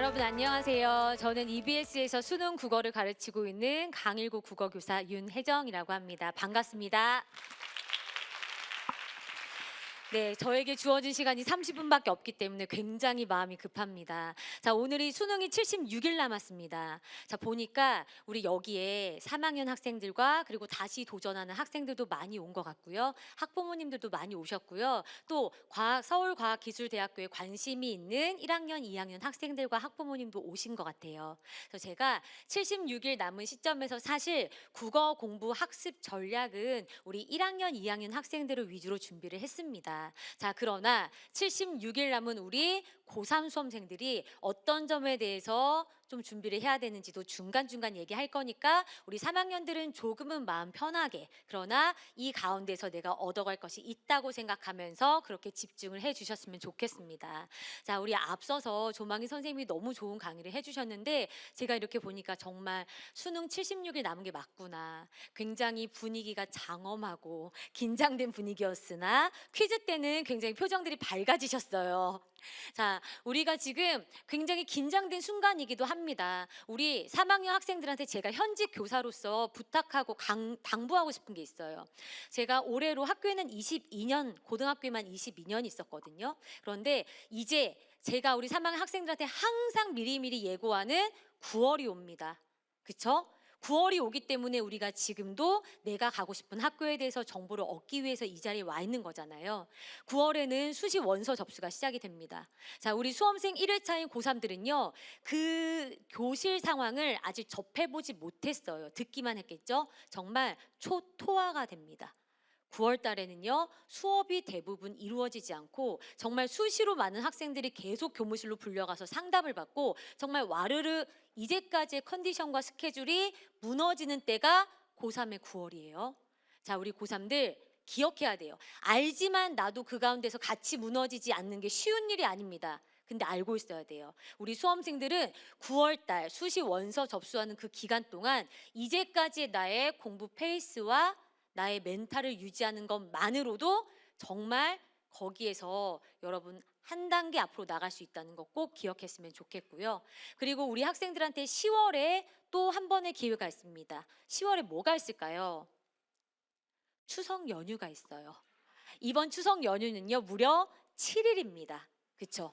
여러분 안녕하세요. 저는 EBS에서 수능 국어를 가르치고 있는 강일고 국어교사 윤혜정이라고 합니다. 반갑습니다. 네, 저에게 주어진 시간이 30분밖에 없기 때문에 굉장히 마음이 급합니다. 자, 오늘이 수능이 76일 남았습니다. 자, 보니까 우리 여기에 3학년 학생들과 그리고 다시 도전하는 학생들도 많이 온 것 같고요. 학부모님들도 많이 오셨고요. 또 서울과학기술대학교에 관심이 있는 1학년, 2학년 학생들과 학부모님도 오신 것 같아요. 그래서 제가 76일 남은 시점에서 사실 국어 공부 학습 전략은 우리 1학년, 2학년 학생들을 위주로 준비를 했습니다. 자, 그러나 76일 남은 우리 고3 수험생들이 어떤 점에 대해서 좀 준비를 해야 되는지도 중간중간 얘기할 거니까 우리 3학년들은 조금은 마음 편하게, 그러나 이 가운데서 내가 얻어갈 것이 있다고 생각하면서 그렇게 집중을 해 주셨으면 좋겠습니다. 자, 우리 앞서서 조망희 선생님이 너무 좋은 강의를 해 주셨는데 제가 이렇게 보니까 정말 수능 76일 남은 게 맞구나. 굉장히 분위기가 장엄하고 긴장된 분위기였으나 퀴즈 때는 굉장히 표정들이 밝아지셨어요. 자, 우리가 지금 굉장히 긴장된 순간이기도 합니다. 우리 3학년 학생들한테 제가 현직 교사로서 부탁하고 당부하고 싶은 게 있어요. 제가 올해로 학교에는 22년, 고등학교에만 22년 있었거든요. 그런데 이제 제가 우리 3학년 학생들한테 항상 미리미리 예고하는 9월이 옵니다. 그쵸? 9월이 오기 때문에 우리가 지금도 내가 가고 싶은 학교에 대해서 정보를 얻기 위해서 이 자리에 와 있는 거잖아요. 9월에는 수시 원서 접수가 시작이 됩니다. 자, 우리 수험생 1회차인 고3들은요, 그 교실 상황을 아직 접해보지 못했어요. 듣기만 했겠죠? 정말 초토화가 됩니다. 9월 달에는요, 수업이 대부분 이루어지지 않고 정말 수시로 많은 학생들이 계속 교무실로 불려가서 상담을 받고 정말 와르르 이제까지의 컨디션과 스케줄이 무너지는 때가 고3의 9월이에요. 자, 우리 고3들 기억해야 돼요. 알지만 나도 그 가운데서 같이 무너지지 않는 게 쉬운 일이 아닙니다. 근데 알고 있어야 돼요. 우리 수험생들은 9월 달 수시 원서 접수하는 그 기간 동안 이제까지의 나의 공부 페이스와 나의 멘탈을 유지하는 것만으로도 정말 거기에서 여러분 한 단계 앞으로 나갈 수 있다는 거 꼭 기억했으면 좋겠고요. 그리고 우리 학생들한테 10월에 또 한 번의 기회가 있습니다. 10월에 뭐가 있을까요? 추석 연휴가 있어요. 이번 추석 연휴는요, 무려 7일입니다. 그쵸?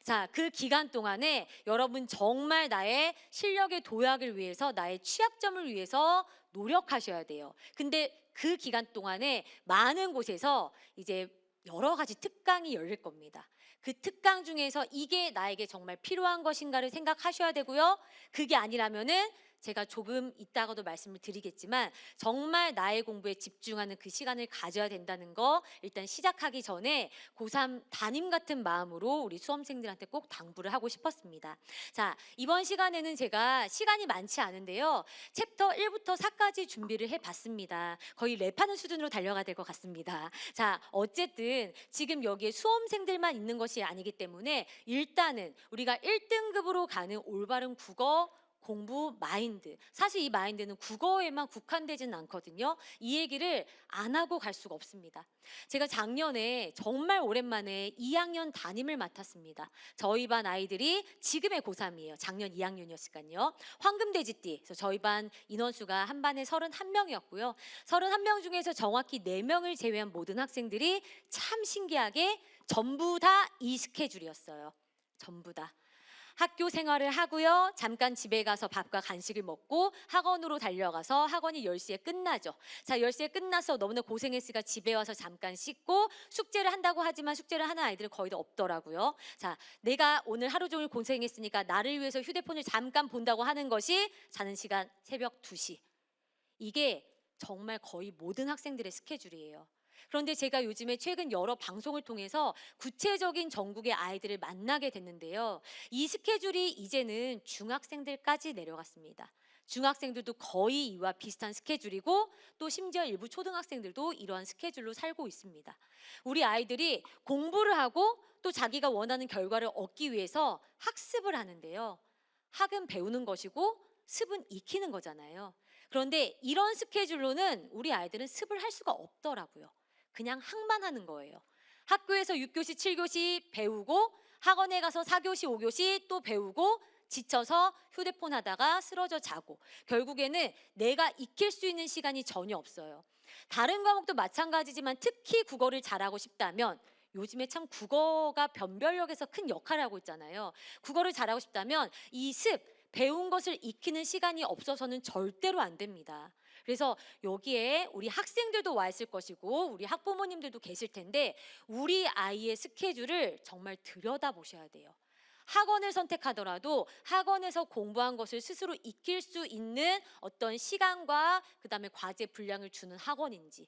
자, 그 기간 동안에 여러분 정말 나의 실력의 도약을 위해서, 나의 취약점을 위해서 노력하셔야 돼요. 근데 그 기간 동안에 많은 곳에서 이제 여러 가지 특강이 열릴 겁니다. 그 특강 중에서 이게 나에게 정말 필요한 것인가를 생각하셔야 되고요. 그게 아니라면은 제가 조금 이따가도 말씀을 드리겠지만 정말 나의 공부에 집중하는 그 시간을 가져야 된다는 거 일단 시작하기 전에 고3 담임 같은 마음으로 우리 수험생들한테 꼭 당부를 하고 싶었습니다. 자, 이번 시간에는 제가 시간이 많지 않은데요. 챕터 1부터 4까지 준비를 해봤습니다. 거의 랩하는 수준으로 달려가야 될 것 같습니다. 자, 어쨌든 지금 여기에 수험생들만 있는 것이 아니기 때문에 일단은 우리가 1등급으로 가는 올바른 국어 공부 마인드. 사실 이 마인드는 국어에만 국한되지는 않거든요. 이 얘기를 안 하고 갈 수가 없습니다. 제가 작년에 정말 오랜만에 2학년 담임을 맡았습니다. 저희 반 아이들이 지금의 고3이에요. 작년 2학년이었으니까요. 황금돼지띠. 그래서 저희 반 인원수가 한 반에 31명이었고요. 31명 중에서 정확히 4명을 제외한 모든 학생들이 참 신기하게 전부 다 이 스케줄이었어요. 전부 다. 학교 생활을 하고요. 잠깐 집에 가서 밥과 간식을 먹고 학원으로 달려가서 학원이 10시에 끝나죠. 자, 10시에 끝나서 너무나 고생했으니까 집에 와서 잠깐 씻고 숙제를 한다고 하지만 숙제를 하는 아이들은 거의 다 없더라고요. 자, 내가 오늘 하루 종일 고생했으니까 나를 위해서 휴대폰을 잠깐 본다고 하는 것이 자는 시간 새벽 2시. 이게 정말 거의 모든 학생들의 스케줄이에요. 그런데 제가 요즘에 최근 여러 방송을 통해서 구체적인 전국의 아이들을 만나게 됐는데요. 이 스케줄이 이제는 중학생들까지 내려갔습니다. 중학생들도 거의 이와 비슷한 스케줄이고 또 심지어 일부 초등학생들도 이러한 스케줄로 살고 있습니다. 우리 아이들이 공부를 하고 또 자기가 원하는 결과를 얻기 위해서 학습을 하는데요. 학은 배우는 것이고 습은 익히는 거잖아요. 그런데 이런 스케줄로는 우리 아이들은 습을 할 수가 없더라고요. 그냥 학만 하는 거예요. 학교에서 6교시, 7교시 배우고 학원에 가서 4교시, 5교시 또 배우고 지쳐서 휴대폰 하다가 쓰러져 자고 결국에는 내가 익힐 수 있는 시간이 전혀 없어요. 다른 과목도 마찬가지지만 특히 국어를 잘하고 싶다면 요즘에 참 국어가 변별력에서 큰 역할을 하고 있잖아요. 국어를 잘하고 싶다면 이 배운 것을 익히는 시간이 없어서는 절대로 안 됩니다. 그래서 여기에 우리 학생들도 와 있을 것이고 우리 학부모님들도 계실 텐데 우리 아이의 스케줄을 정말 들여다보셔야 돼요. 학원을 선택하더라도 학원에서 공부한 것을 스스로 익힐 수 있는 어떤 시간과 그다음에 과제 분량을 주는 학원인지,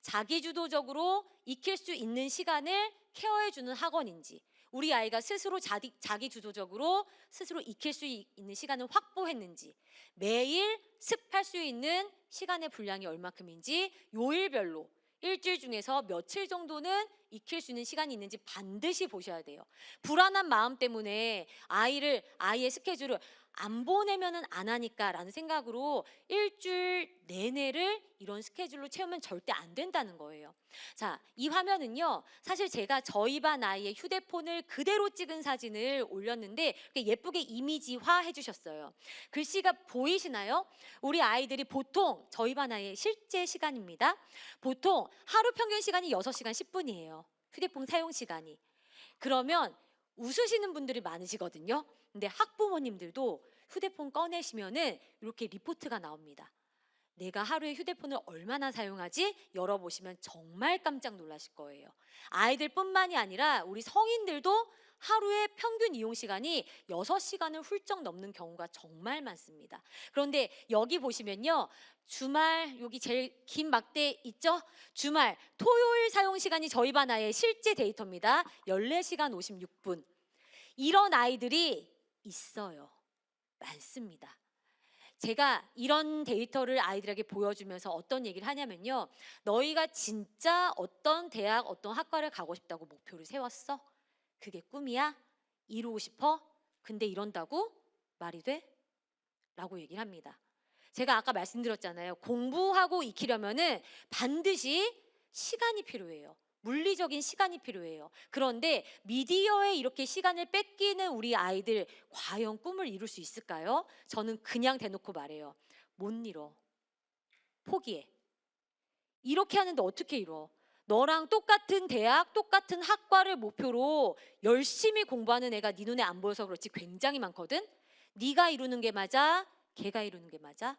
자기주도적으로 익힐 수 있는 시간을 케어해 주는 학원인지, 우리 아이가 스스로 자기주도적으로 스스로 익힐 수 있는 시간을 확보했는지, 매일 습할 수 있는 시간의 분량이 얼마큼인지 요일별로 일주일 중에서 며칠 정도는 익힐 수 있는 시간이 있는지 반드시 보셔야 돼요. 불안한 마음 때문에 아이의 스케줄을 안 보내면은 안 하니까라는 생각으로 일주일 내내를 이런 스케줄로 채우면 절대 안 된다는 거예요. 자, 이 화면은요. 사실 제가 저희 반 아이의 휴대폰을 그대로 찍은 사진을 올렸는데 예쁘게 이미지화 해주셨어요. 글씨가 보이시나요? 우리 아이들이 보통 저희 반 아이의 실제 시간입니다. 보통 하루 평균 시간이 6시간 10분이에요. 휴대폰 사용 시간이. 그러면 웃으시는 분들이 많으시거든요. 근데 학부모님들도 휴대폰 꺼내시면은 이렇게 리포트가 나옵니다. 내가 하루에 휴대폰을 얼마나 사용하지? 열어보시면 정말 깜짝 놀라실 거예요. 아이들뿐만이 아니라 우리 성인들도 하루에 평균 이용 시간이 6시간을 훌쩍 넘는 경우가 정말 많습니다. 그런데 여기 보시면요. 주말 여기 제일 긴 막대 있죠? 주말 토요일 사용 시간이 저희 반 아이의 실제 데이터입니다. 14시간 56분. 이런 아이들이 있어요. 많습니다. 제가 이런 데이터를 아이들에게 보여주면서 어떤 얘기를 하냐면요. 너희가 진짜 어떤 대학, 어떤 학과를 가고 싶다고 목표를 세웠어? 그게 꿈이야? 이루고 싶어? 근데 이런다고? 말이 돼? 라고 얘기를 합니다. 제가 아까 말씀드렸잖아요. 공부하고 익히려면은 반드시 시간이 필요해요. 물리적인 시간이 필요해요. 그런데 미디어에 이렇게 시간을 뺏기는 우리 아이들 과연 꿈을 이룰 수 있을까요? 저는 그냥 대놓고 말해요. 못 이뤄. 포기해. 이렇게 하는데 어떻게 이뤄? 너랑 똑같은 대학, 똑같은 학과를 목표로 열심히 공부하는 애가 네 눈에 안 보여서 그렇지 굉장히 많거든? 네가 이루는 게 맞아? 걔가 이루는 게 맞아?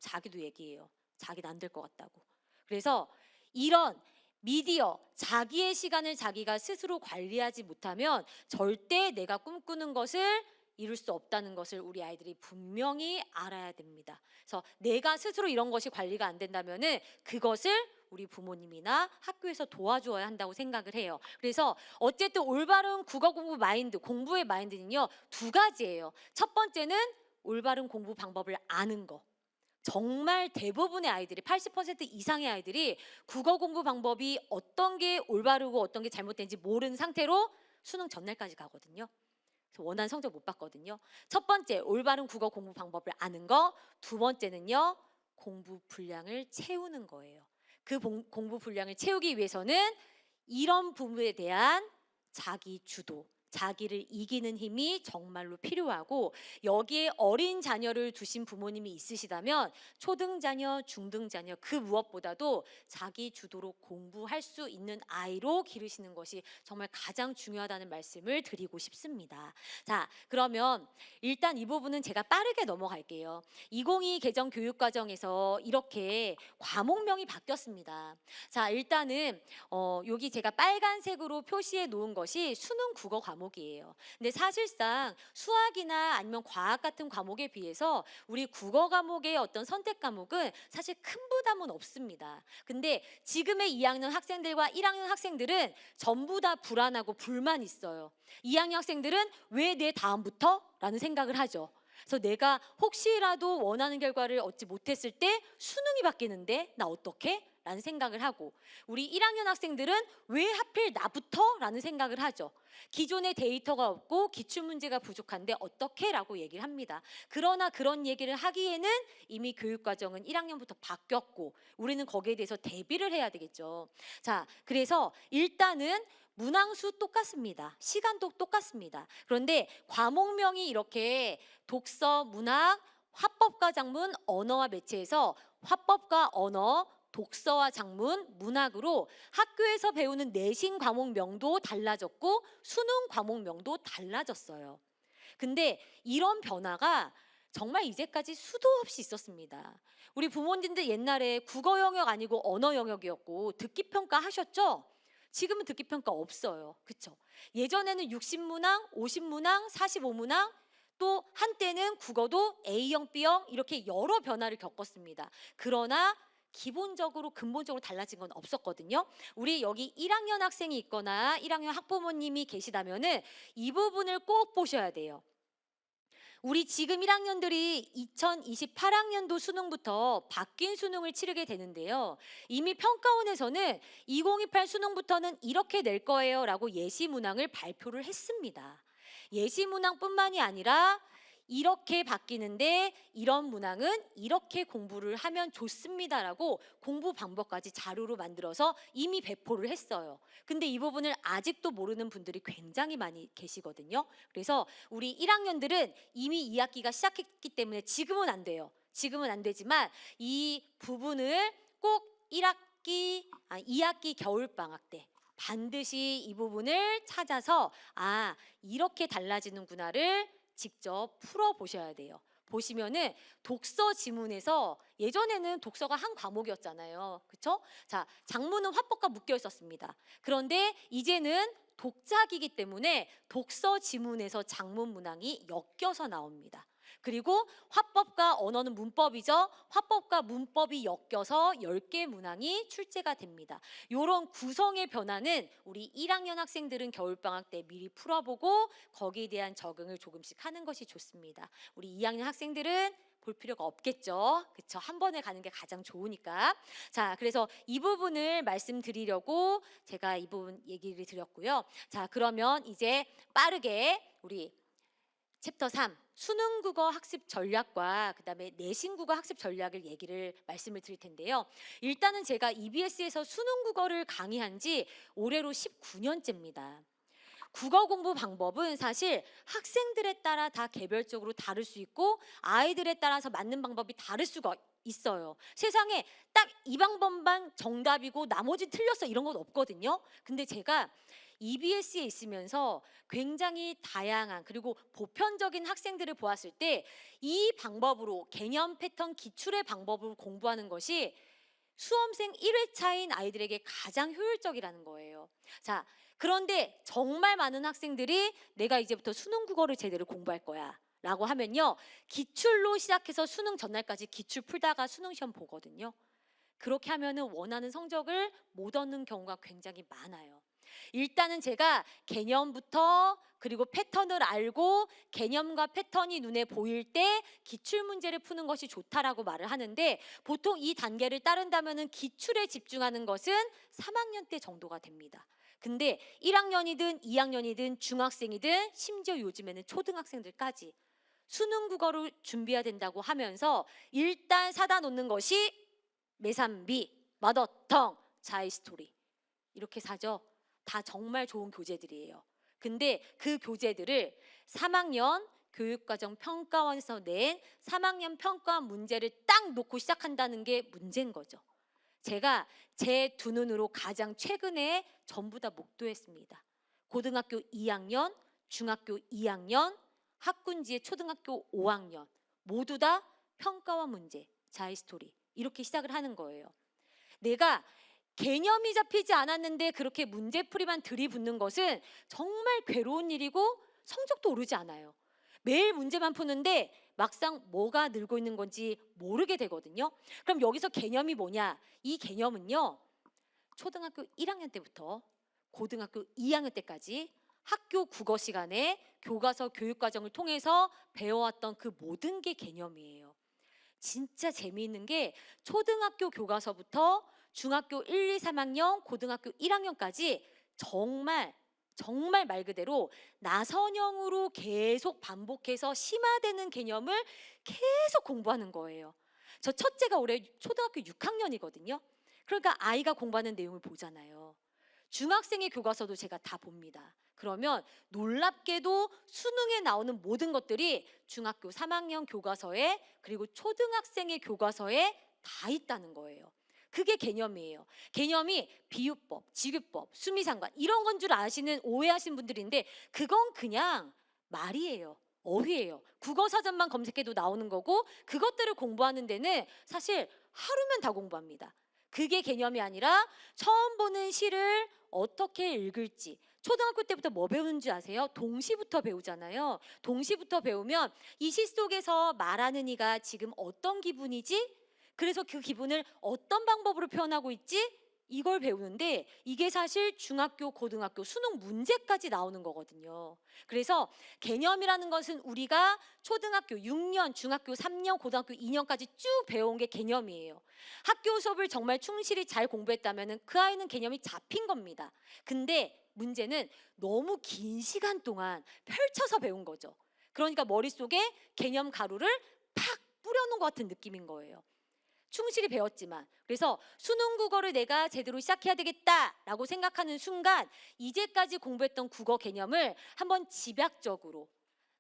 자기도 얘기해요. 자기는 안 될 것 같다고. 그래서 이런 미디어, 자기의 시간을 자기가 스스로 관리하지 못하면 절대 내가 꿈꾸는 것을 이룰 수 없다는 것을 우리 아이들이 분명히 알아야 됩니다. 그래서 내가 스스로 이런 것이 관리가 안 된다면은 그것을 우리 부모님이나 학교에서 도와주어야 한다고 생각을 해요. 그래서 어쨌든 올바른 국어 공부 마인드, 공부의 마인드는요, 두 가지예요. 첫 번째는 올바른 공부 방법을 아는 거. 정말 대부분의 아이들이 80% 이상의 아이들이 국어 공부 방법이 어떤 게 올바르고 어떤 게 잘못된지 모르는 상태로 수능 전날까지 가거든요. 그래서 원하는 성적 못 받거든요. 첫 번째, 올바른 국어 공부 방법을 아는 거. 두 번째는요, 공부 분량을 채우는 거예요. 그 공부 분량을 채우기 위해서는 이런 부분에 대한 자기 주도, 자기를 이기는 힘이 정말로 필요하고, 여기에 어린 자녀를 두신 부모님이 있으시다면 초등 자녀, 중등 자녀 그 무엇보다도 자기 주도로 공부할 수 있는 아이로 기르시는 것이 정말 가장 중요하다는 말씀을 드리고 싶습니다. 자, 그러면 일단 이 부분은 제가 빠르게 넘어갈게요. 2022 개정 교육과정에서 이렇게 과목명이 바뀌었습니다. 자, 일단은 여기 제가 빨간색으로 표시해 놓은 것이 수능 국어 과목이에요. 근데 사실상 수학이나 아니면 과학 같은 과목에 비해서 우리 국어 과목의 어떤 선택 과목은 사실 큰 부담은 없습니다. 근데 지금의 2학년 학생들과 1학년 학생들은 전부 다 불안하고 불만 있어요. 2학년 학생들은 왜 내 다음부터? 라는 생각을 하죠. 그래서 내가 혹시라도 원하는 결과를 얻지 못했을 때 수능이 바뀌는데 나 어떡해? 라는 생각을 하고, 우리 1학년 학생들은 왜 하필 나부터? 라는 생각을 하죠. 기존에 데이터가 없고 기출문제가 부족한데 어떻게? 라고 얘기를 합니다. 그러나 그런 얘기를 하기에는 이미 교육과정은 1학년부터 바뀌었고 우리는 거기에 대해서 대비를 해야 되겠죠. 자, 그래서 일단은 문항수 똑같습니다. 시간도 똑같습니다. 그런데 과목명이 이렇게 독서, 문학, 화법과 작문, 언어와 매체에서 화법과 언어, 독서와 작문, 문학으로 학교에서 배우는 내신 과목명도 달라졌고 수능 과목명도 달라졌어요. 근데 이런 변화가 정말 이제까지 수도 없이 있었습니다. 우리 부모님들 옛날에 국어 영역 아니고 언어 영역이었고 듣기 평가 하셨죠? 지금은 듣기 평가 없어요. 그렇죠? 예전에는 60문항, 50문항, 45문항 또 한때는 국어도 A형, B형 이렇게 여러 변화를 겪었습니다. 그러나 기본적으로 근본적으로 달라진 건 없었거든요. 우리 여기 1학년 학생이 있거나 1학년 학부모님이 계시다면은 이 부분을 꼭 보셔야 돼요. 우리 지금 1학년들이 2028학년도 수능부터 바뀐 수능을 치르게 되는데요. 이미 평가원에서는 2028 수능부터는 이렇게 낼 거예요 라고 예시 문항을 발표를 했습니다. 예시 문항뿐만이 아니라 이렇게 바뀌는데 이런 문항은 이렇게 공부를 하면 좋습니다라고 공부 방법까지 자료로 만들어서 이미 배포를 했어요. 근데 이 부분을 아직도 모르는 분들이 굉장히 많이 계시거든요. 그래서 우리 1학년들은 이미 2학기가 시작했기 때문에 지금은 안 돼요. 지금은 안 되지만 이 부분을 꼭 2학기 겨울방학 때 반드시 이 부분을 찾아서 이렇게 달라지는구나를 직접 풀어보셔야 돼요. 보시면은 독서 지문에서 예전에는 독서가 한 과목이었잖아요. 그렇죠? 자, 작문은 화법과 묶여 있었습니다. 그런데 이제는 독작이기 때문에 독서 지문에서 작문 문항이 엮여서 나옵니다. 그리고 화법과 언어는 문법이죠. 화법과 문법이 엮여서 10개 문항이 출제가 됩니다. 이런 구성의 변화는 우리 1학년 학생들은 겨울방학 때 미리 풀어보고 거기에 대한 적응을 조금씩 하는 것이 좋습니다. 우리 2학년 학생들은 볼 필요가 없겠죠. 그렇죠? 한 번에 가는 게 가장 좋으니까. 자, 그래서 이 부분을 말씀드리려고 제가 이 부분 얘기를 드렸고요. 자, 그러면 이제 빠르게 우리 챕터 3 수능 국어 학습 전략과 그다음에 내신 국어 학습 전략을 말씀을 드릴 텐데요. 일단은 제가 EBS에서 수능 국어를 강의한 지 올해로 19년째입니다. 국어 공부 방법은 사실 학생들에 따라 다 개별적으로 다를 수 있고 아이들에 따라서 맞는 방법이 다를 수가 있어요. 세상에 딱 이 방법만 정답이고 나머지 틀렸어 이런 건 없거든요. 근데 제가 EBS에 있으면서 굉장히 다양한 그리고 보편적인 학생들을 보았을 때 이 방법으로 개념 패턴 기출의 방법으로 공부하는 것이 수험생 1회차인 아이들에게 가장 효율적이라는 거예요. 자, 그런데 정말 많은 학생들이 내가 이제부터 수능 국어를 제대로 공부할 거야 라고 하면요, 기출로 시작해서 수능 전날까지 기출 풀다가 수능 시험 보거든요. 그렇게 하면은 원하는 성적을 못 얻는 경우가 굉장히 많아요. 일단은 제가 개념부터 그리고 패턴을 알고 개념과 패턴이 눈에 보일 때 기출 문제를 푸는 것이 좋다라고 말을 하는데, 보통 이 단계를 따른다면은 기출에 집중하는 것은 3학년 때 정도가 됩니다. 근데 1학년이든 2학년이든 중학생이든 심지어 요즘에는 초등학생들까지 수능 국어를 준비해야 된다고 하면서 일단 사다 놓는 것이 매삼비, 마더텅, 자이스토리 이렇게 사죠. 다 정말 좋은 교재들이에요. 근데 그 교재들을 3학년 교육과정 평가원에서 낸 3학년 평가 문제를 딱 놓고 시작한다는 게 문제인 거죠. 제가 제 두 눈으로 가장 최근에 전부 다 목도했습니다. 고등학교 2학년, 중학교 2학년, 학군지의 초등학교 5학년 모두 다 평가원 문제, 자이스토리 이렇게 시작을 하는 거예요. 내가 개념이 잡히지 않았는데 그렇게 문제풀이만 들이붓는 것은 정말 괴로운 일이고 성적도 오르지 않아요. 매일 문제만 푸는데 막상 뭐가 늘고 있는 건지 모르게 되거든요. 그럼 여기서 개념이 뭐냐? 이 개념은요, 초등학교 1학년 때부터 고등학교 2학년 때까지 학교 국어 시간에 교과서 교육과정을 통해서 배워왔던 그 모든 게 개념이에요. 진짜 재미있는 게 초등학교 교과서부터 중학교 1, 2, 3학년, 고등학교 1학년까지 정말 말 그대로 나선형으로 계속 반복해서 심화되는 개념을 계속 공부하는 거예요. 저 첫째가 올해 초등학교 6학년이거든요. 그러니까 아이가 공부하는 내용을 보잖아요. 중학생의 교과서도 제가 다 봅니다. 그러면 놀랍게도 수능에 나오는 모든 것들이 중학교 3학년 교과서에 그리고 초등학생의 교과서에 다 있다는 거예요. 그게 개념이에요. 개념이 비유법, 직유법, 수미상관 이런 건 줄 아시는 오해하신 분들인데 그건 그냥 말이에요. 어휘예요. 국어사전만 검색해도 나오는 거고 그것들을 공부하는 데는 사실 하루면 다 공부합니다. 그게 개념이 아니라 처음 보는 시를 어떻게 읽을지 초등학교 때부터 뭐 배우는 줄 아세요? 동시부터 배우잖아요. 동시부터 배우면 이 시 속에서 말하는 이가 지금 어떤 기분이지? 그래서 그 기분을 어떤 방법으로 표현하고 있지? 이걸 배우는데 이게 사실 중학교, 고등학교 수능 문제까지 나오는 거거든요. 그래서 개념이라는 것은 우리가 초등학교 6년, 중학교 3년, 고등학교 2년까지 쭉 배워온 게 개념이에요. 학교 수업을 정말 충실히 잘 공부했다면 그 아이는 개념이 잡힌 겁니다. 근데 문제는 너무 긴 시간 동안 펼쳐서 배운 거죠. 그러니까 머릿속에 개념 가루를 팍 뿌려놓은 것 같은 느낌인 거예요. 충실히 배웠지만 그래서 수능 국어를 내가 제대로 시작해야 되겠다라고 생각하는 순간 이제까지 공부했던 국어 개념을 한번 집약적으로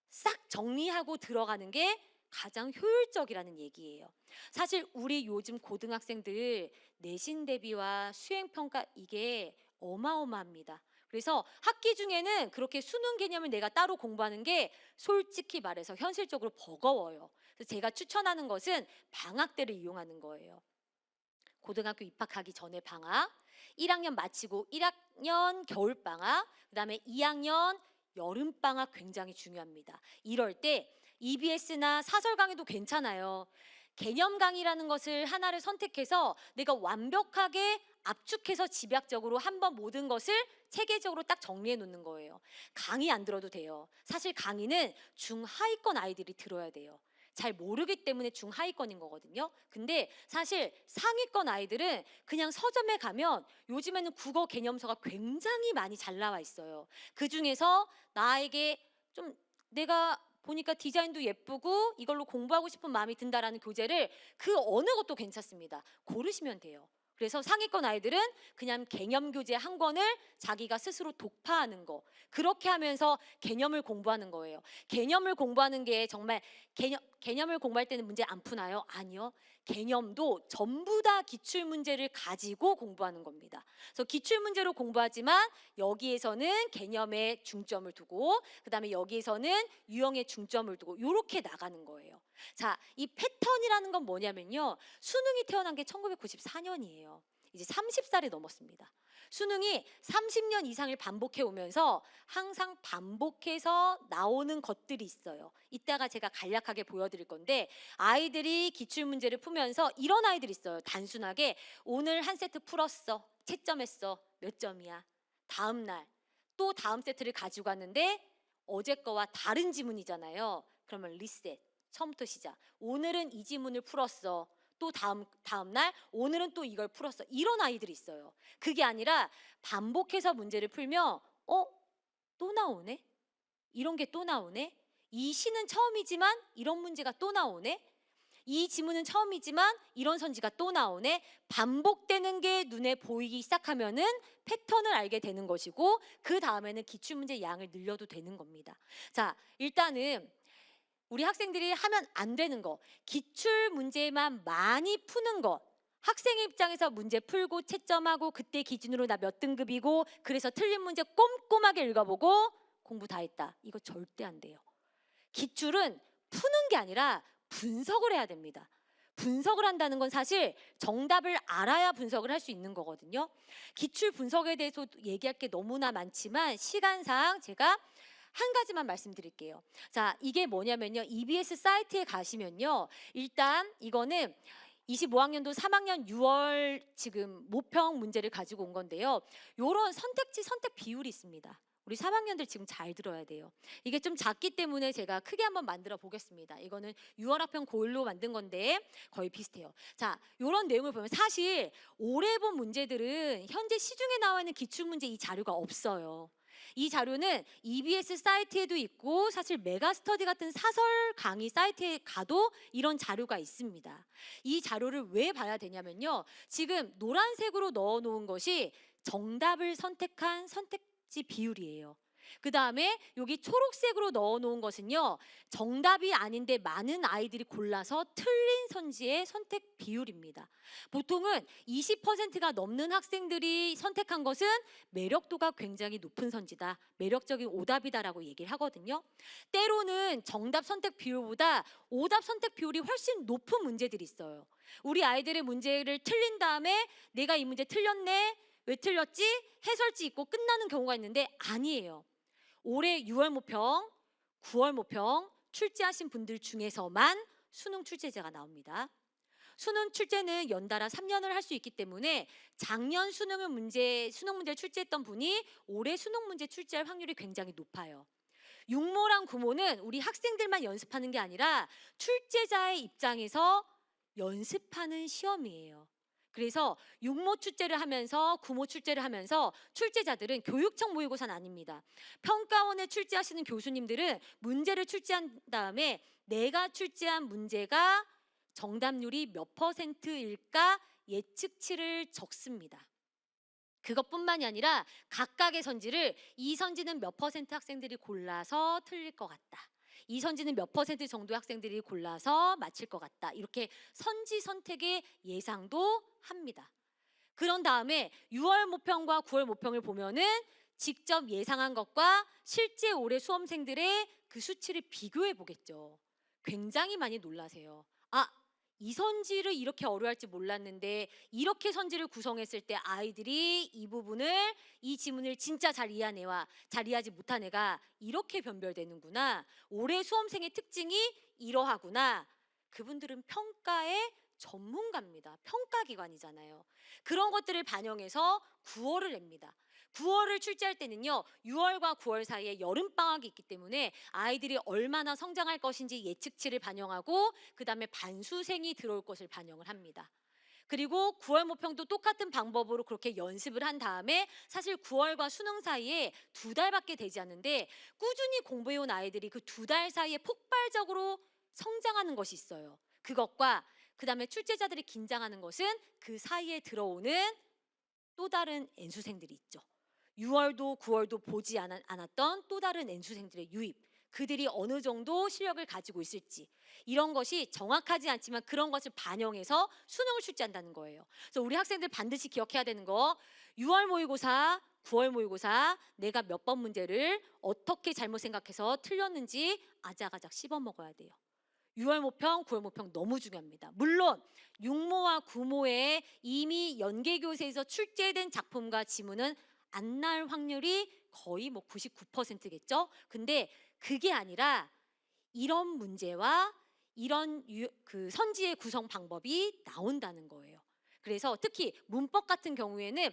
싹 정리하고 들어가는 게 가장 효율적이라는 얘기예요. 사실 우리 요즘 고등학생들 내신 대비와 수행 평가 이게 어마어마합니다. 그래서 학기 중에는 그렇게 수능 개념을 내가 따로 공부하는 게 솔직히 말해서 현실적으로 버거워요. 그래서 제가 추천하는 것은 방학 때를 이용하는 거예요. 고등학교 입학하기 전에 방학, 1학년 마치고 1학년 겨울방학, 그다음에 2학년 여름방학 굉장히 중요합니다. 이럴 때 EBS나 사설 강의도 괜찮아요. 개념 강의라는 것을 하나를 선택해서 내가 완벽하게 압축해서 집약적으로 한번 모든 것을 체계적으로 딱 정리해 놓는 거예요. 강의 안 들어도 돼요. 사실 강의는 중하위권 아이들이 들어야 돼요. 잘 모르기 때문에 중하위권인 거거든요. 근데 사실 상위권 아이들은 그냥 서점에 가면 요즘에는 국어 개념서가 굉장히 많이 잘 나와 있어요. 그 중에서 나에게 좀 내가 보니까 디자인도 예쁘고 이걸로 공부하고 싶은 마음이 든다라는 교재를 그 어느 것도 괜찮습니다. 고르시면 돼요. 그래서 상위권 아이들은 그냥 개념 교재 한 권을 자기가 스스로 독파하는 거 그렇게 하면서 개념을 공부하는 거예요. 개념을 공부하는 게 정말 개념을 공부할 때는 문제 안 푸나요? 아니요. 개념도 전부 다 기출 문제를 가지고 공부하는 겁니다. 그래서 기출 문제로 공부하지만 여기에서는 개념에 중점을 두고 그다음에 여기에서는 유형에 중점을 두고 이렇게 나가는 거예요. 자, 이 패턴이라는 건 뭐냐면요. 수능이 태어난 게 1994년이에요. 이제 30살이 넘었습니다. 수능이 30년 이상을 반복해 오면서 항상 반복해서 나오는 것들이 있어요. 이따가 제가 간략하게 보여드릴 건데 아이들이 기출문제를 풀면서 이런 아이들이 있어요. 단순하게 오늘 한 세트 풀었어. 채점했어. 몇 점이야. 다음 날 또 다음 세트를 가지고 왔는데 어제 거와 다른 지문이잖아요. 그러면 리셋. 처음부터 시작. 오늘은 이 지문을 풀었어. 또 다음 날 오늘은 또 이걸 풀었어. 이런 아이들이 있어요. 그게 아니라 반복해서 문제를 풀면 또 나오네. 이런 게 또 나오네. 이 시는 처음이지만 이런 문제가 또 나오네. 이 지문은 처음이지만 이런 선지가 또 나오네. 반복되는 게 눈에 보이기 시작하면은 패턴을 알게 되는 것이고 그 다음에는 기출문제 양을 늘려도 되는 겁니다. 자, 일단은 우리 학생들이 하면 안 되는 거 기출 문제만 많이 푸는 것 학생의 입장에서 문제 풀고 채점하고 그때 기준으로 나 몇 등급이고 그래서 틀린 문제 꼼꼼하게 읽어보고 공부 다 했다. 이거 절대 안 돼요. 기출은 푸는 게 아니라 분석을 해야 됩니다. 분석을 한다는 건 사실 정답을 알아야 분석을 할 수 있는 거거든요. 기출 분석에 대해서 얘기할 게 너무나 많지만 시간상 제가 한 가지만 말씀드릴게요. 자, 이게 뭐냐면요. EBS 사이트에 가시면요. 일단 이거는 25학년도 3학년 6월 지금 모평 문제를 가지고 온 건데요. 요런 선택지 선택 비율이 있습니다. 우리 3학년들 지금 잘 들어야 돼요. 이게 좀 작기 때문에 제가 크게 한번 만들어 보겠습니다. 이거는 6월 학평 고1로 만든 건데 거의 비슷해요. 자, 요런 내용을 보면 사실 올해 본 문제들은 현재 시중에 나와 있는 기출문제 이 자료가 없어요. 이 자료는 EBS 사이트에도 있고 사실 메가스터디 같은 사설 강의 사이트에 가도 이런 자료가 있습니다. 이 자료를 왜 봐야 되냐면요. 지금 노란색으로 넣어 놓은 것이 정답을 선택한 선택지 비율이에요. 그 다음에 여기 초록색으로 넣어 놓은 것은요. 정답이 아닌데 많은 아이들이 골라서 틀린 선지의 선택 비율입니다. 보통은 20%가 넘는 학생들이 선택한 것은 매력도가 굉장히 높은 선지다. 매력적인 오답이다라고 얘기를 하거든요. 때로는 정답 선택 비율보다 오답 선택 비율이 훨씬 높은 문제들이 있어요. 우리 아이들의 문제를 틀린 다음에 내가 이 문제 틀렸네. 왜 틀렸지? 해설지 있고 끝나는 경우가 있는데 아니에요. 올해 6월 모평, 9월 모평 출제하신 분들 중에서만 수능 출제제가 나옵니다. 수능 출제는 연달아 3년을 할 수 있기 때문에 작년 수능 문제를 출제했던 분이 올해 수능 문제 출제할 확률이 굉장히 높아요. 육모랑 구모는 우리 학생들만 연습하는 게 아니라 출제자의 입장에서 연습하는 시험이에요. 그래서 육모 출제를 하면서 구모 출제를 하면서 출제자들은 교육청 모의고사는 아닙니다. 평가원에 출제하시는 교수님들은 문제를 출제한 다음에 내가 출제한 문제가 정답률이 몇 %일까 예측치를 적습니다. 그것뿐만이 아니라 각각의 선지를 이 선지는 몇 % 학생들이 골라서 틀릴 것 같다. 이 선지는 몇 % 정도의 학생들이 골라서 맞힐 것 같다. 이렇게 선지 선택의 예상도 합니다. 그런 다음에 6월 모평과 9월 모평을 보면은 직접 예상한 것과 실제 올해 수험생들의 그 수치를 비교해 보겠죠. 굉장히 많이 놀라세요. 아, 이 선지를 이렇게 어려워할지 몰랐는데 이렇게 선지를 구성했을 때 아이들이 이 지문을 진짜 잘 이해한 애와 잘 이해하지 못한 애가 이렇게 변별되는구나. 올해 수험생의 특징이 이러하구나. 그분들은 평가의 전문가입니다. 평가기관이잖아요. 그런 것들을 반영해서 9월을 냅니다. 9월을 출제할 때는요. 6월과 9월 사이에 여름방학이 있기 때문에 아이들이 얼마나 성장할 것인지 예측치를 반영하고 그다음에 반수생이 들어올 것을 반영을 합니다. 그리고 9월 모평도 똑같은 방법으로 그렇게 연습을 한 다음에 사실 9월과 수능 사이에 2달밖에 되지 않는데 꾸준히 공부해온 아이들이 그 2달 사이에 폭발적으로 성장하는 것이 있어요. 그것과 그다음에 출제자들이 긴장하는 것은 그 사이에 들어오는 또 다른 N수생들이 있죠. 6월도 9월도 보지 않았던 또 다른 N수생들의 유입. 그들이 어느 정도 실력을 가지고 있을지 이런 것이 정확하지 않지만 그런 것을 반영해서 수능을 출제한다는 거예요. 그래서 우리 학생들 반드시 기억해야 되는 거 6월 모의고사 9월 모의고사 내가 몇 번 문제를 어떻게 잘못 생각해서 틀렸는지 아작아작 씹어 먹어야 돼요. 6월 모평, 9월 모평 너무 중요합니다. 물론 육모와 구모에 이미 연계교재에서 출제된 작품과 지문은 안 나올 확률이 거의 99%겠죠. 근데 그게 아니라 이런 문제와 이런 그 선지의 구성 방법이 나온다는 거예요. 그래서 특히 문법 같은 경우에는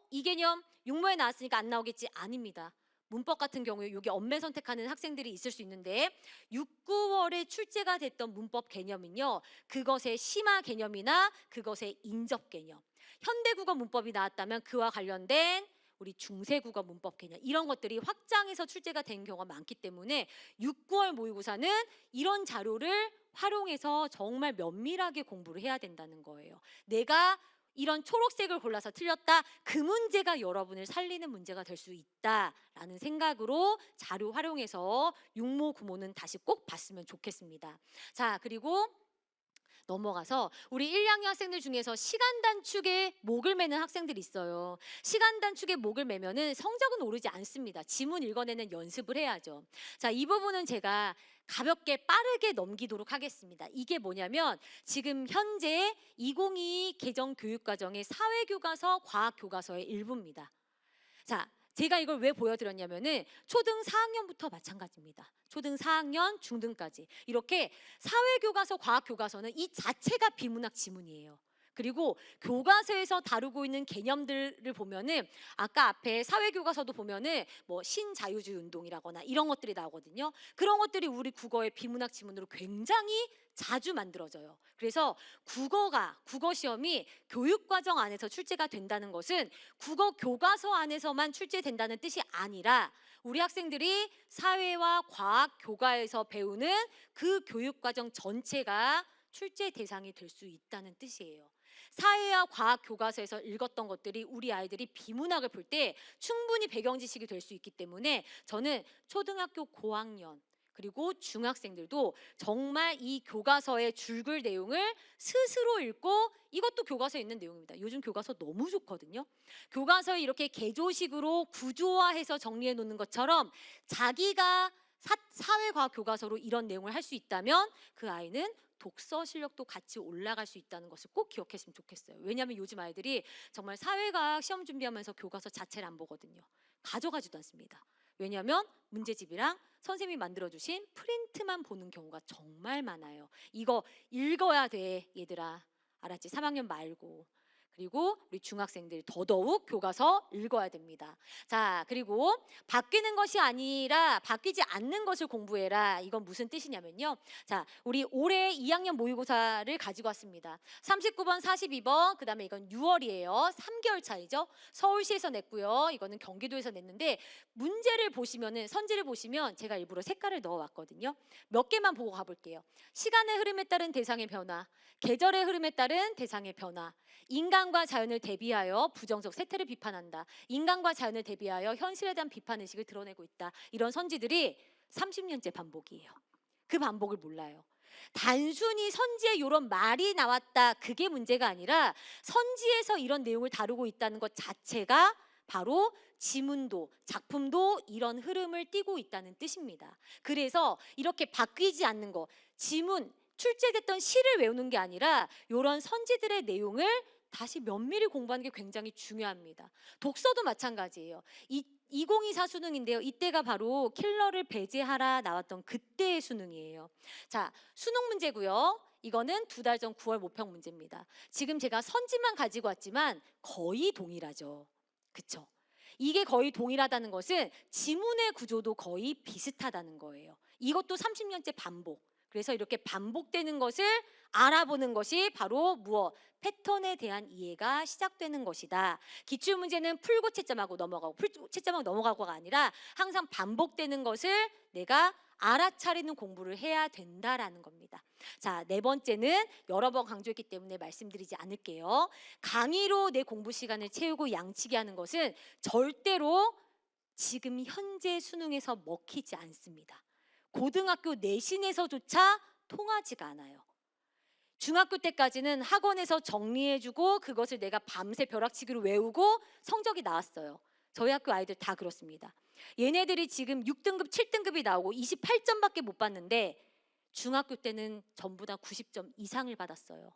이 개념 육모에 나왔으니까 안 나오겠지 아닙니다. 문법 같은 경우에 여기 언매 선택하는 학생들이 있을 수 있는데 6, 9월에 출제가 됐던 문법 개념은요. 그것의 심화 개념이나 그것의 인접 개념. 현대국어 문법이 나왔다면 그와 관련된 우리 중세국어 문법 개념 이런 것들이 확장해서 출제가 된 경우가 많기 때문에 6, 9월 모의고사는 이런 자료를 활용해서 정말 면밀하게 공부를 해야 된다는 거예요. 내가 이런 초록색을 골라서 틀렸다. 그 문제가 여러분을 살리는 문제가 될 수 있다라는 생각으로 자료 활용해서 육모, 구모는 다시 꼭 봤으면 좋겠습니다. 자, 그리고 넘어가서 우리 1, 2학년 학생들 중에서 시간 단축에 목을 매는 학생들이 있어요. 시간 단축에 목을 매면은 성적은 오르지 않습니다. 지문 읽어내는 연습을 해야죠. 자, 이 부분은 제가 가볍게 빠르게 넘기도록 하겠습니다. 이게 뭐냐면 지금 현재 2022 개정 교육과정의 사회교과서, 과학교과서의 일부입니다. 자, 제가 이걸 왜 보여드렸냐면은 초등 4학년부터 마찬가지입니다. 초등 4학년, 중등까지 이렇게 사회교과서, 과학교과서는 이 자체가 비문학 지문이에요. 그리고 교과서에서 다루고 있는 개념들을 보면은 아까 앞에 사회교과서도 보면은 뭐 신자유주의 운동이라거나 이런 것들이 나오거든요. 그런 것들이 우리 국어의 비문학 지문으로 굉장히 자주 만들어져요. 그래서 국어 시험이 교육과정 안에서 출제가 된다는 것은 국어 교과서 안에서만 출제된다는 뜻이 아니라 우리 학생들이 사회와 과학 교과에서 배우는 그 교육과정 전체가 출제 대상이 될 수 있다는 뜻이에요. 사회와 과학 교과서에서 읽었던 것들이 우리 아이들이 비문학을 볼 때 충분히 배경 지식이 될 수 있기 때문에 저는 초등학교 고학년 그리고 중학생들도 정말 이 교과서의 줄글 내용을 스스로 읽고 이것도 교과서에 있는 내용입니다. 요즘 교과서 너무 좋거든요. 교과서에 이렇게 개조식으로 구조화해서 정리해 놓는 것처럼 자기가 사회과학 교과서로 이런 내용을 할 수 있다면 그 아이는 독서 실력도 같이 올라갈 수 있다는 것을 꼭 기억했으면 좋겠어요. 왜냐하면 요즘 아이들이 정말 사회과학 시험 준비하면서 교과서 자체를 안 보거든요. 가져가지도 않습니다. 왜냐하면 문제집이랑 선생님이 만들어주신 프린트만 보는 경우가 정말 많아요. 이거 읽어야 돼 얘들아. 알았지? 3학년 말고. 그리고 우리 중학생들 더더욱 교과서 읽어야 됩니다. 자, 그리고 바뀌는 것이 아니라 바뀌지 않는 것을 공부해라. 이건 무슨 뜻이냐면요. 자, 우리 올해 2학년 모의고사를 가지고 왔습니다. 39번, 42번, 그 다음에 이건 6월이에요. 3개월 차이죠. 서울시에서 냈고요. 이거는 경기도에서 냈는데 문제를 보시면은 선지를 보시면 제가 일부러 색깔을 넣어왔거든요. 몇 개만 보고 가볼게요. 시간의 흐름에 따른 대상의 변화, 계절의 흐름에 따른 대상의 변화, 인간과 자연을 대비하여 부정적 세태를 비판한다. 인간과 자연을 대비하여 현실에 대한 비판 의식을 드러내고 있다. 이런 선지들이 30년째 반복이에요. 그 반복을 몰라요. 단순히 선지에 이런 말이 나왔다 그게 문제가 아니라 선지에서 이런 내용을 다루고 있다는 것 자체가 바로 지문도 작품도 이런 흐름을 띠고 있다는 뜻입니다. 그래서 이렇게 바뀌지 않는 거 지문 출제됐던 시를 외우는 게 아니라 이런 선지들의 내용을 다시 면밀히 공부하는 게 굉장히 중요합니다. 독서도 마찬가지예요. 2024 수능인데요. 이때가 바로 킬러를 배제하라 나왔던 그때의 수능이에요. 자, 수능 문제고요. 이거는 2달 전 9월 모평 문제입니다. 지금 제가 선지만 가지고 왔지만 거의 동일하죠. 그쵸? 이게 거의 동일하다는 것은 지문의 구조도 거의 비슷하다는 거예요. 이것도 30년째 반복. 그래서 이렇게 반복되는 것을 알아보는 것이 바로 무엇? 패턴에 대한 이해가 시작되는 것이다. 기출문제는 풀고 채점하고 넘어가고 풀고 채점하고 넘어가고가 아니라 항상 반복되는 것을 내가 알아차리는 공부를 해야 된다라는 겁니다. 자, 네 번째는 여러 번 강조했기 때문에 말씀드리지 않을게요. 강의로 내 공부 시간을 채우고 양치기 하는 것은 절대로 지금 현재 수능에서 먹히지 않습니다. 고등학교 내신에서조차 통하지가 않아요. 중학교 때까지는 학원에서 정리해주고 그것을 내가 밤새 벼락치기로 외우고 성적이 나왔어요. 저희 학교 아이들 다 그렇습니다. 얘네들이 지금 6등급, 7등급이 나오고 28점밖에 못 받는데 중학교 때는 전부 다 90점 이상을 받았어요.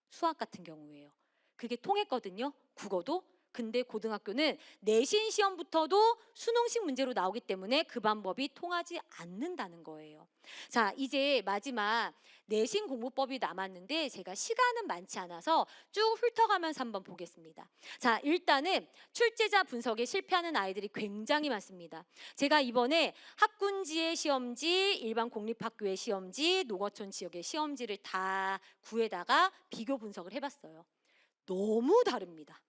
수학 같은 경우에요. 그게 통했거든요. 국어도. 근데 고등학교는 내신 시험부터도 수능식 문제로 나오기 때문에 그 방법이 통하지 않는다는 거예요. 자, 이제 마지막 내신 공부법이 남았는데 제가 시간은 많지 않아서 쭉 훑어가면서 한번 보겠습니다. 자, 일단은 출제자 분석에 실패하는 아이들이 굉장히 많습니다. 제가 이번에 학군지의 시험지, 일반 공립학교의 시험지, 농어촌 지역의 시험지를 다 구해다가 비교 분석을 해봤어요. 너무 다릅니다.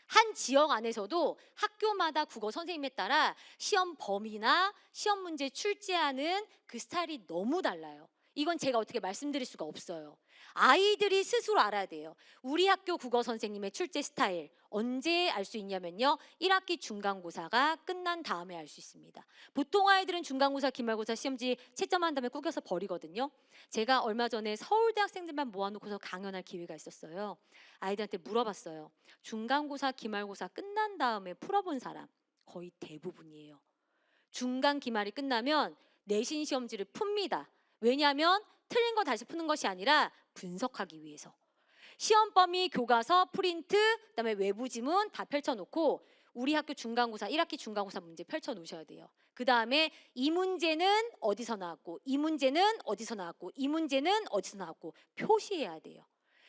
한 지역 안에서도 학교마다 국어 선생님에 따라 시험 범위나 시험 문제 출제하는 그 스타일이 너무 달라요. 이건 제가 어떻게 말씀드릴 수가 없어요. 아이들이 스스로 알아야 돼요. 우리 학교 국어 선생님의 출제 스타일 언제 알 수 있냐면요. 1학기 중간고사가 끝난 다음에 알 수 있습니다. 보통 아이들은 중간고사, 기말고사 시험지 채점한 다음에 구겨서 버리거든요. 제가 얼마 전에 서울대 학생들만 모아놓고서 강연할 기회가 있었어요. 아이들한테 물어봤어요. 중간고사, 기말고사 끝난 다음에 풀어본 사람 거의 대부분이에요. 중간, 기말이 끝나면 내신 시험지를 풉니다. 왜냐하면 틀린 거 다시 푸는 것이 아니라 분석하기 위해서. 시험 범위, 교과서, 프린트, 그다음에 외부 지문 다 펼쳐놓고 우리 학교 중간고사 1학기 중간고사 문제 펼쳐놓으셔야 돼요. 그 다음에 이 문제는 어디서 나왔고 이 문제는 어디서 나왔고 이 문제는 어디서 나왔고 표시해야 돼요.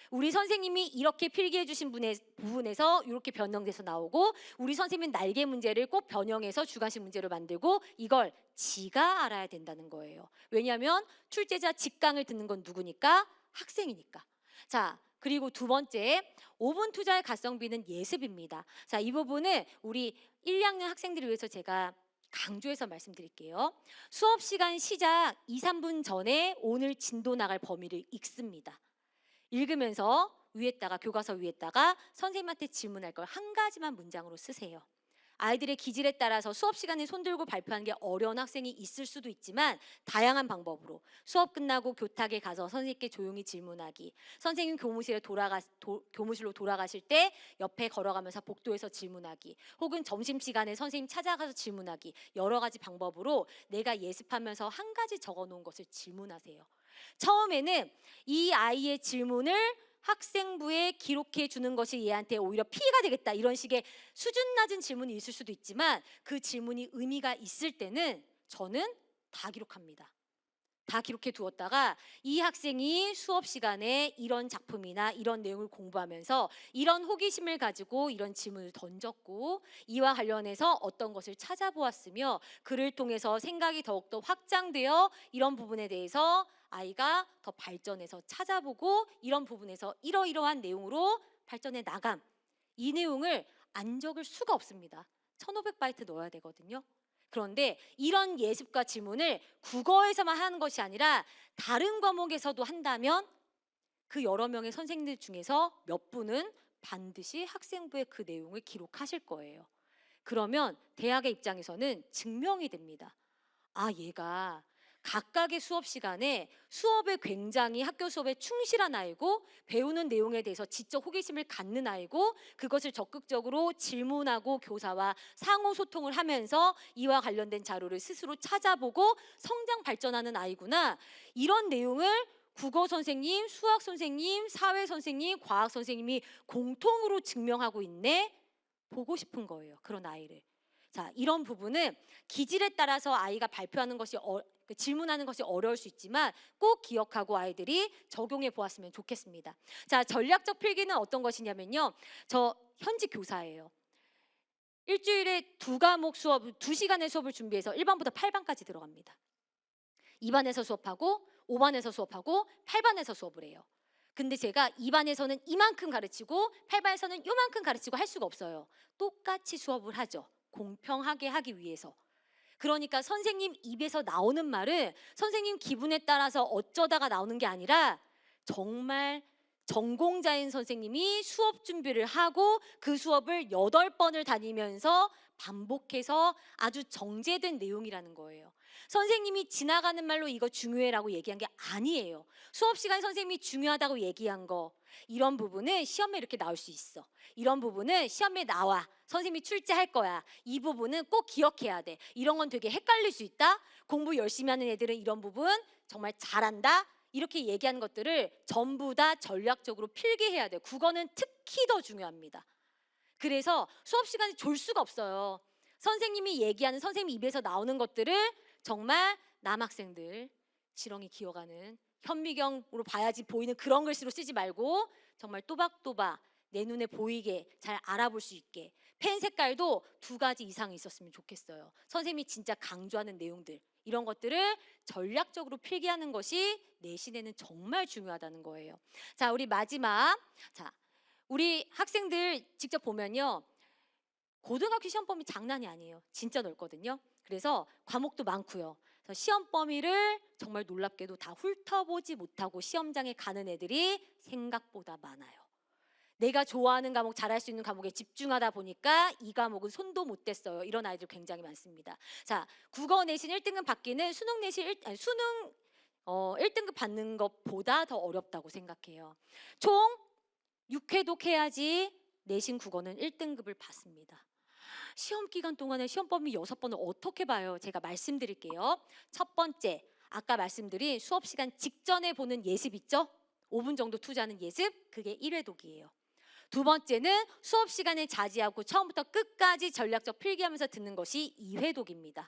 우리 선생님이 이렇게 필기해 주신 부분에서 이렇게 변형돼서 나오고 우리 선생님은 날개 문제를 꼭 변형해서 주관식 문제로 만들고 이걸 지가 알아야 된다는 거예요. 왜냐하면 출제자 직강을 듣는 건 누구니까? 학생이니까. 자, 그리고 두 번째, 5분 투자의 가성비는 예습입니다. 자, 이 부분은 우리 1, 2학년 학생들을 위해서 제가 강조해서 말씀드릴게요. 수업 시간 시작 2, 3분 전에 오늘 진도 나갈 범위를 읽습니다. 읽으면서 위에다가 교과서 위에다가 선생님한테 질문할 걸 한 가지만 문장으로 쓰세요. 아이들의 기질에 따라서 수업 시간에 손들고 발표하는 게 어려운 학생이 있을 수도 있지만 다양한 방법으로 수업 끝나고 교탁에 가서 선생님께 조용히 질문하기, 선생님 교무실로 돌아가실 때 옆에 걸어가면서 복도에서 질문하기, 혹은 점심시간에 선생님 찾아가서 질문하기, 여러 가지 방법으로 내가 예습하면서 한 가지 적어놓은 것을 질문하세요. 처음에는 이 아이의 질문을 학생부에 기록해 주는 것이 얘한테 오히려 피해가 되겠다, 이런 식의 수준 낮은 질문이 있을 수도 있지만 그 질문이 의미가 있을 때는 저는 다 기록합니다. 다 기록해 두었다가 이 학생이 수업 시간에 이런 작품이나 이런 내용을 공부하면서 이런 호기심을 가지고 이런 질문을 던졌고 이와 관련해서 어떤 것을 찾아보았으며 그를 통해서 생각이 더욱더 확장되어 이런 부분에 대해서 아이가 더 발전해서 찾아보고 이런 부분에서 이러이러한 내용으로 발전해 나감, 이 내용을 안 적을 수가 없습니다. 1500바이트 넣어야 되거든요. 그런데 이런 예습과 질문을 국어에서만 하는 것이 아니라 다른 과목에서도 한다면 그 여러 명의 선생님들 중에서 몇 분은 반드시 학생부에 그 내용을 기록하실 거예요. 그러면 대학의 입장에서는 증명이 됩니다. 아, 얘가 각각의 수업 시간에 수업에 굉장히 학교 수업에 충실한 아이고 배우는 내용에 대해서 지적 호기심을 갖는 아이고 그것을 적극적으로 질문하고 교사와 상호 소통을 하면서 이와 관련된 자료를 스스로 찾아보고 성장 발전하는 아이구나. 이런 내용을 국어 선생님, 수학 선생님, 사회 선생님, 과학 선생님이 공통으로 증명하고 있네. 보고 싶은 거예요. 그런 아이를. 자, 이런 부분은 기질에 따라서 아이가 발표하는 것이 질문하는 것이 어려울 수 있지만 꼭 기억하고 아이들이 적용해 보았으면 좋겠습니다. 자, 전략적 필기는 어떤 것이냐면요. 저 현직 교사예요. 일주일에 2과목 수업, 2시간의 수업을 준비해서 1반부터 8반까지 들어갑니다. 2반에서 수업하고 5반에서 수업하고 8반에서 수업을 해요. 근데 제가 2반에서는 이만큼 가르치고 8반에서는 요만큼 가르치고 할 수가 없어요. 똑같이 수업을 하죠. 공평하게 하기 위해서. 그러니까 선생님 입에서 나오는 말은 선생님 기분에 따라서 어쩌다가 나오는 게 아니라 정말 전공자인 선생님이 수업 준비를 하고 그 수업을 8번을 다니면서 반복해서 아주 정제된 내용이라는 거예요. 선생님이 지나가는 말로 이거 중요해라고 얘기한 게 아니에요. 수업 시간에 선생님이 중요하다고 얘기한 거, 이런 부분은 시험에 이렇게 나올 수 있어. 이런 부분은 시험에 나와. 선생님이 출제할 거야. 이 부분은 꼭 기억해야 돼. 이런 건 되게 헷갈릴 수 있다. 공부 열심히 하는 애들은 이런 부분 정말 잘한다. 이렇게 얘기하는 것들을 전부 다 전략적으로 필기해야 돼요. 국어는 특히 더 중요합니다. 그래서 수업 시간에 졸 수가 없어요. 선생님이 얘기하는, 선생님 입에서 나오는 것들을 정말 남학생들 지렁이 기어가는 현미경으로 봐야지 보이는 그런 글씨로 쓰지 말고 정말 또박또박 내 눈에 보이게 잘 알아볼 수 있게 펜 색깔도 2가지 이상 있었으면 좋겠어요. 선생님이 진짜 강조하는 내용들, 이런 것들을 전략적으로 필기하는 것이 내신에는 정말 중요하다는 거예요. 자, 우리 마지막, 자, 우리 학생들 직접 보면요, 고등학교 시험 범위 장난이 아니에요. 진짜 넓거든요. 그래서 과목도 많고요. 그래서 시험 범위를 정말 놀랍게도 다 훑어보지 못하고 시험장에 가는 애들이 생각보다 많아요. 내가 좋아하는 과목, 잘할 수 있는 과목에 집중하다 보니까 이 과목은 손도 못 댔어요. 이런 아이들 굉장히 많습니다. 자, 국어 내신 1등급 받기는 수능 내신 1등급 받는 것보다 더 어렵다고 생각해요. 총 6회독 해야지 내신 국어는 1등급을 받습니다. 시험 기간 동안에 시험 범위 6번을 어떻게 봐요? 제가 말씀드릴게요. 첫 번째, 아까 말씀드린 수업 시간 직전에 보는 예습 있죠? 5분 정도 투자하는 예습, 그게 1회독이에요. 두 번째는 수업 시간에 자제하고 처음부터 끝까지 전략적 필기하면서 듣는 것이 2회독입니다.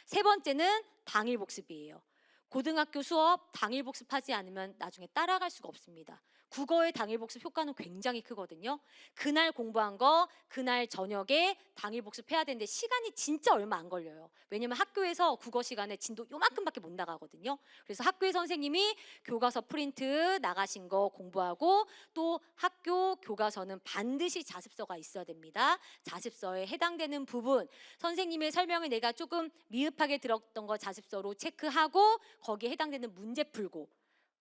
세 번째는 당일 복습이에요. 고등학교 수업 당일 복습하지 않으면 나중에 따라갈 수가 없습니다. 국어의 당일 복습 효과는 굉장히 크거든요. 그날 공부한 거 그날 저녁에 당일 복습해야 되는데 시간이 진짜 얼마 안 걸려요. 왜냐면 학교에서 국어 시간에 진도 요만큼밖에 못 나가거든요. 그래서 학교의 선생님이 교과서 프린트 나가신 거 공부하고 또 학교 교과서는 반드시 자습서가 있어야 됩니다. 자습서에 해당되는 부분 선생님의 설명을 내가 조금 미흡하게 들었던 거 자습서로 체크하고 거기에 해당되는 문제 풀고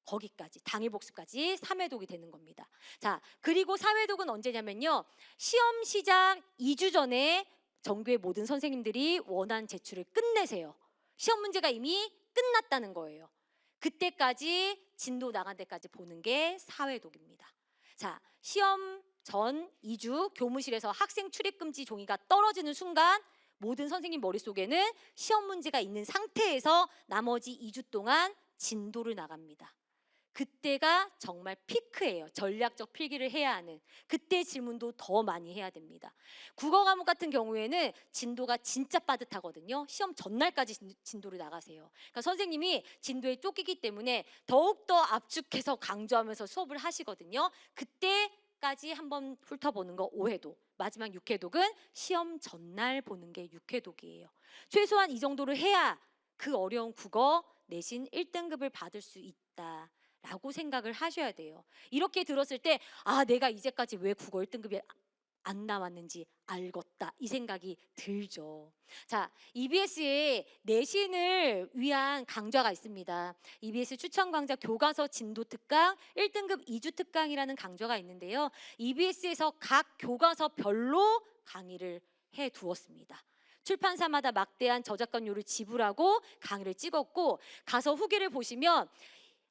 거기까지 당일 복습까지 3회독이 되는 겁니다. 자, 그리고 4회독은 언제냐면요. 시험 시작 2주 전에 전교의 모든 선생님들이 원안 제출을 끝내세요. 시험 문제가 이미 끝났다는 거예요. 그때까지 진도 나간 데까지 보는 게 4회독입니다. 자, 시험 전 2주 교무실에서 학생 출입 금지 종이가 떨어지는 순간 모든 선생님 머릿속에는 시험 문제가 있는 상태에서 나머지 2주 동안 진도를 나갑니다. 그때가 정말 피크예요. 전략적 필기를 해야 하는. 그때 질문도 더 많이 해야 됩니다. 국어 과목 같은 경우에는 진도가 진짜 빠듯하거든요. 시험 전날까지 진도를 나가세요. 그러니까 선생님이 진도에 쫓기기 때문에 더욱더 압축해서 강조하면서 수업을 하시거든요. 그때까지 한번 훑어보는 거 5회독. 마지막 6회독은 시험 전날 보는 게 6회독이에요. 최소한 이 정도를 해야 그 어려운 국어 내신 1등급을 받을 수 있다. 라고 생각을 하셔야 돼요. 이렇게 들었을 때 내가 이제까지 왜 국어 1등급이 안 나왔는지 알겠다 이 생각이 들죠. 자, EBS에 내신을 위한 강좌가 있습니다. EBS 추천 강좌 교과서 진도 특강 1등급 2주 특강이라는 강좌가 있는데요. EBS에서 각 교과서별로 강의를 해 두었습니다. 출판사마다 막대한 저작권료를 지불하고 강의를 찍었고 가서 후기를 보시면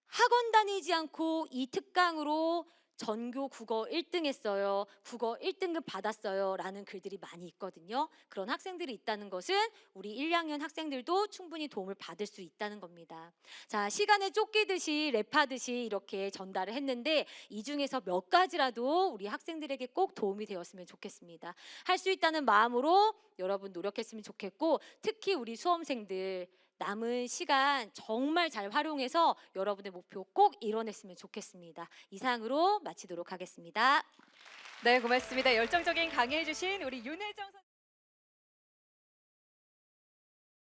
학원 다니지 않고 이 특강으로 전교 국어 1등 했어요. 국어 1등급 받았어요. 라는 글들이 많이 있거든요. 그런 학생들이 있다는 것은 우리 1, 2학년 학생들도 충분히 도움을 받을 수 있다는 겁니다. 자, 시간에 쫓기듯이 랩하듯이 이렇게 전달을 했는데 이 중에서 몇 가지라도 우리 학생들에게 꼭 도움이 되었으면 좋겠습니다. 할 수 있다는 마음으로 여러분 노력했으면 좋겠고 특히 우리 수험생들 남은 시간 정말 잘 활용해서 여러분의 목표 꼭 이뤄냈으면 좋겠습니다. 이상으로 마치도록 하겠습니다. 네, 고맙습니다. 열정적인 강의해 주신 우리 윤혜정 선생님.